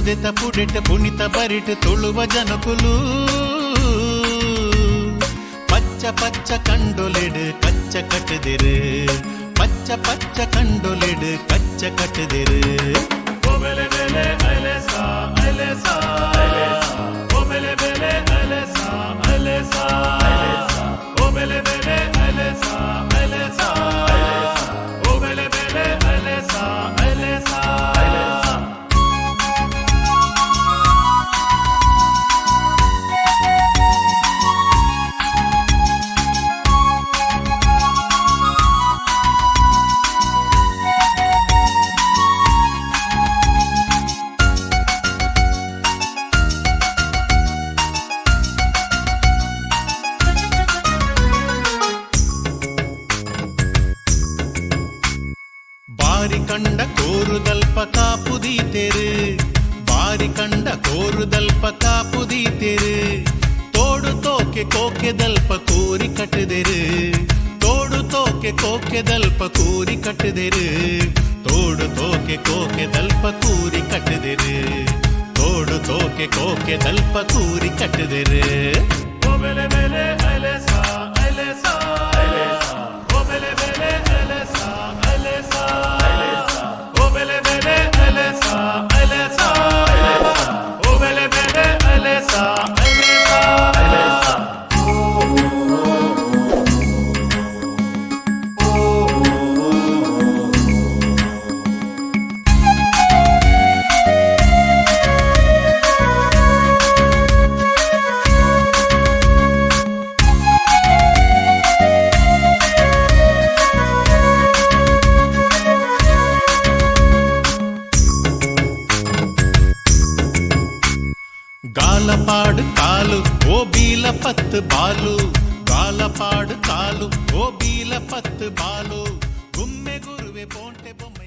ಉದೆತ ಪುಡೆಟ ಪುಣಿತ ಬರಿಟ ತುಳುವ ಜನಕುಲು ಪಚ್ಚ ಪಚ್ಚ ಕಂಡೊಲೆಡು ಕಚ್ಚ ಕಟ್ಟದಿರು ಪಚ್ಚ ಪಚ್ಚ ಕಂಡೊಲೆಡು ಕಚ್ಚ ಕಟ್ಟದಿರು ಓಬೆಲೆ ಬೆಲೆ ಅಲೆಸಾ ಅಲೆಸಾ ಓಬೆಲೆ ಬೆಲೆ ಅಲೆಸಾ ಅಲೆಸಾ ಓಬೆಲೆ ಬೆಲೆ ಅಲೆಸಾ ಅಲೆಸಾ ಓಬೆಲೆ ಬೆಲೆ ಅಲೆಸಾ ಅಲೆಸಾ ಬಾರಿ ಕಂಡ ಕೋರುದಲ್ಪ ಕಾಪುದೀತೆರು ಬಾರಿ ಕಂಡ ಕೋರುದಲ್ಪ ಕಾಪುದೀತೆರು ತೋಡು ತೋಕೆ ಕೋಕೆದಲ್ಪ ಕೂರಿ ಕಟ್ಟದೆರು ತೋಡು ತೋಕೆ ಕೋಕೆದಲ್ಪ ಕೂರಿ ಕಟ್ಟದೆರು ತೋಡು ತೋಕೆ ಕೋಕೆದಲ್ಪ ಕೂರಿ ಕಟ್ಟದೆರು ತೋಡು ತೋಕೆ ಕೋಕೆದಲ್ಪ ಕೂರಿ ಕಟ್ಟದೆರು ಓಬೆಲೆ ಬೆಲೆ ಅಲೆಸಾ ಅಲೆಸಾ ಓಬೆಲೆ ಬೆಲೆ ಅಲೆಸಾ ಅಲೆಸಾ ಓಬೆಲೆ ಬೆಲೆ ಅಲೆಸಾ ಅಲೆಸಾ ಓಬೆಲೆ ಬೆಲೆ ಅಲೆಸಾ ಅಲೆಸಾ గాలపాడు కాలు ఓ బీల పత్తు బాలు గాలపాడు కాలు ఓ బీల పత్తు బాలు గుమ్మె గురువే పోంటె బొమ్మ